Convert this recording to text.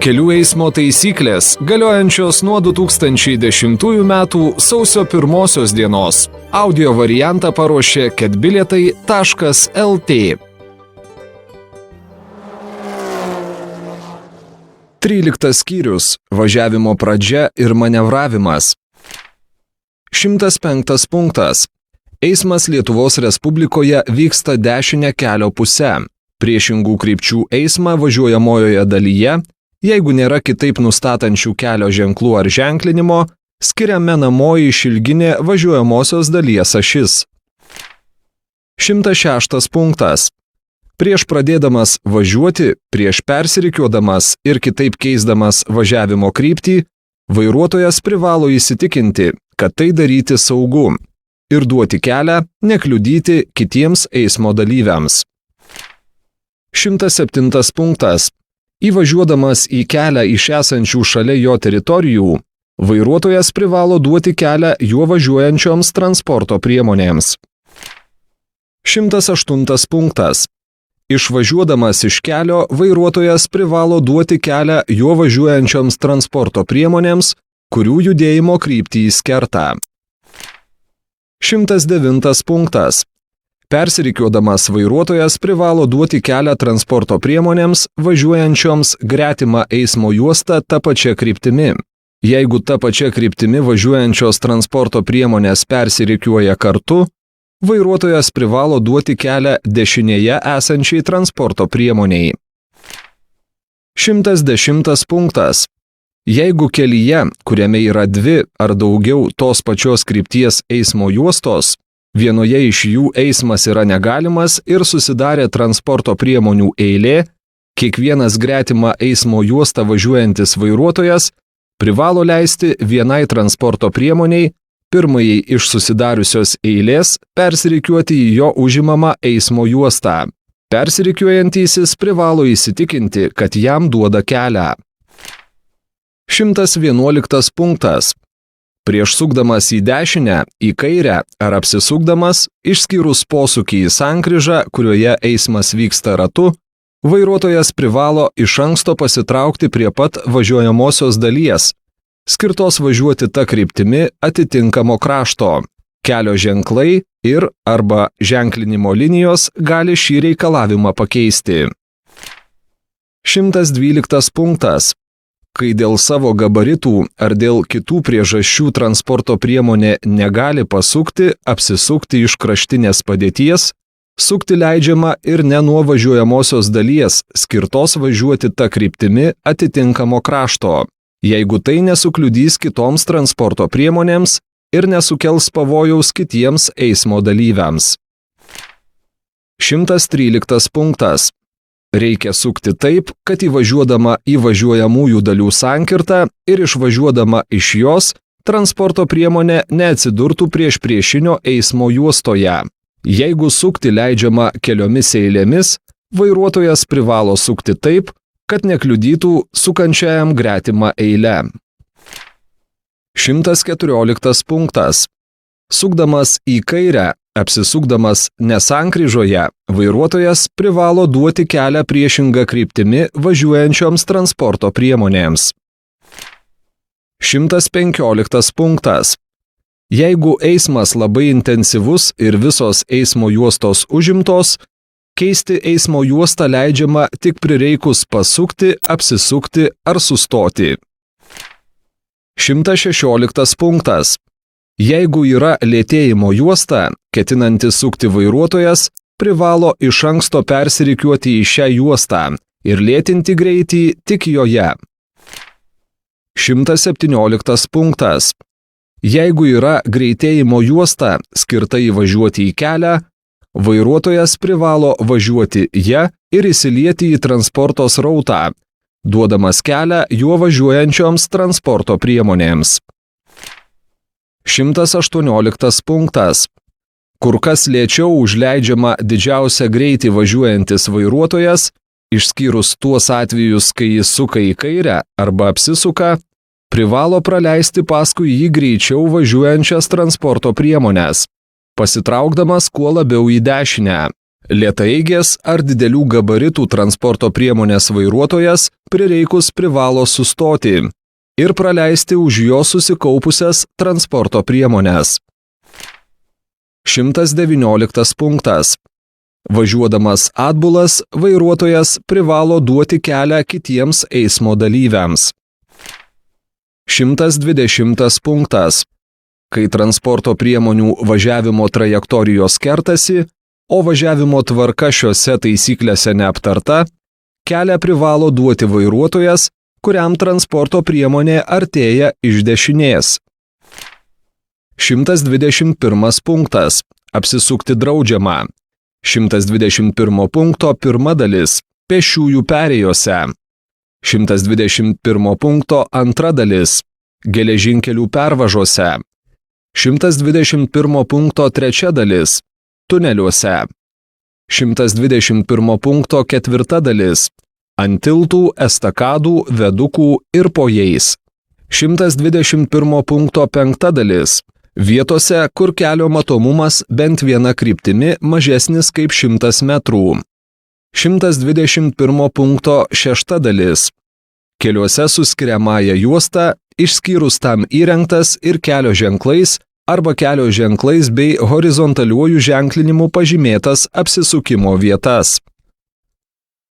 Kelių eismo taisyklės galiojančios nuo 2010 metų sausio 1 dienos. Audio variantą paruošė ketbilietai.lt. 13 skyrius – važiavimo pradžia ir manevravimas. 105 punktas. Eismas Lietuvos Respublikoje vyksta dešinę kelio pusę. Priešingų krypčių eismą važiuojamojoje dalyje, jeigu nėra kitaip nustatančių kelio ženklų ar ženklinimo, skiria menamoji išilginė važiuojamosios dalies ašis. 106 punktas. Prieš pradėdamas važiuoti, prieš persirikiuodamas ir kitaip keisdamas važiavimo kryptį, vairuotojas privalo įsitikinti, kad tai daryti saugu ir duoti kelią, nekliudyti kitiems eismo dalyviams. 107 punktas. Įvažiuodamas į kelią iš esančių šalia jo teritorijų, vairuotojas privalo duoti kelią juo važiuojančioms transporto priemonėms. 108 punktas. Išvažiuodamas iš kelio, vairuotojas privalo duoti kelią juo važiuojančioms transporto priemonėms, kurių judėjimo kryptį jis kerta. 109 punktas. Persirikiuodamas vairuotojas privalo duoti kelią transporto priemonėms, važiuojančioms gretimą eismo juostą ta pačia kryptimi. Jeigu ta pačia kryptimi važiuojančios transporto priemonės persirikiuoja kartu, vairuotojas privalo duoti kelią dešinėje esančiai transporto priemoniai. 110 punktas. Jeigu kelyje, kuriame yra dvi ar daugiau tos pačios krypties eismo juostos, vienoje iš jų eismas yra negalimas ir susidarė transporto priemonių eilė, kiekvienas gretimą eismo juostą važiuojantis vairuotojas privalo leisti vienai transporto priemoniai, pirmajai iš susidariusios eilės, persirikiuoti į jo užimamą eismo juostą. Persirikiuojantysis privalo įsitikinti, kad jam duoda kelią. 111 punktas. Prieš sukdamas į dešinę, į kairę ar apsisukdamas, išskyrus posūkį į sankryžą, kurioje eismas vyksta ratu, vairuotojas privalo iš anksto pasitraukti prie pat važiuojamosios dalies, skirtos važiuoti ta kryptimi atitinkamo krašto. Kelio ženklai ir arba ženklinimo linijos gali šį reikalavimą pakeisti. 112 punktas. Kai dėl savo gabaritų ar dėl kitų priežasčių transporto priemonė negali pasukti, apsisukti iš kraštinės padėties, sukti leidžiama ir ne nuo važiuojamosios dalies, skirtos važiuoti ta kryptimi atitinkamo krašto, jeigu tai nesukliudys kitoms transporto priemonėms ir nesukels pavojaus kitiems eismo dalyviams. 113 punktas. Reikia sukti taip, kad įvažiuodama į važiuojamųjų dalių sankirtą ir išvažiuodama iš jos, transporto priemonė neatsidurtų prieš priešinio eismo juostoje. Jeigu sukti leidžiama keliomis eilėmis, vairuotojas privalo sukti taip, kad nekliudytų sukančiajam gretimą eilę. 114 punktas. Sukdamas į kairę, apsisukdamas nesankryžoje, vairuotojas privalo duoti kelią priešingą kryptimi važiuojančioms transporto priemonėms. 115 punktas. Jeigu eismas labai intensyvus ir visos eismo juostos užimtos, keisti eismo juostą leidžiama tik prireikus pasukti, apsisukti ar sustoti. 116 punktas. Jeigu yra lėtėjimo juosta, ketinantis sukti vairuotojas privalo iš anksto persirikiuoti į šią juostą ir lėtinti greitį tik joje. 117 punktas. Jeigu yra greitėjimo juosta skirta įvažiuoti į kelią, vairuotojas privalo važiuoti ją ir įsilieti į transporto srautą, duodamas kelią juo važiuojančioms transporto priemonėms. 118 punktas. Kur kas lėčiau užleidžiama didžiausią greitį važiuojantis vairuotojas, išskyrus tuos atvejus, kai jis suka į kairę arba apsisuka, privalo praleisti paskui jį greičiau važiuojančias transporto priemonės, pasitraukdamas kuo labiau į dešinę. Lėtaeigės ar didelių gabaritų transporto priemonės vairuotojas prireikus privalo sustoti ir praleisti už jo susikaupusias transporto priemones. 119 punktas. Važiuodamas atbulas, vairuotojas privalo duoti kelią kitiems eismo dalyviams. 120 punktas. Kai transporto priemonių važiavimo trajektorijos kertasi, o važiavimo tvarka šiose taisyklėse neaptarta, kelią privalo duoti vairuotojas, kuriam transporto priemonė artėja iš dešinės. 121 punktas. Apsisukti draudžiama. 121 punkto pirma dalis. Pėsčiųjų perėjose. 121 punkto antra dalis. Geležinkelių pervažose. 121 punkto trečia dalis. Tuneliuose. 121 punkto ketvirta dalis. Ant tiltų, estakadų, vedukų ir po jais. 121 punkto penkta dalis. Vietose, kur kelio matomumas bent viena kryptimi mažesnis kaip 100 metrų. 121 punkto šešta dalis. Keliuose su skiriamąja juosta, išskyrus tam įrengtas ir kelio ženklais arba kelio ženklais bei horizontaliuoju ženklinimu pažymėtas apsisukimo vietas.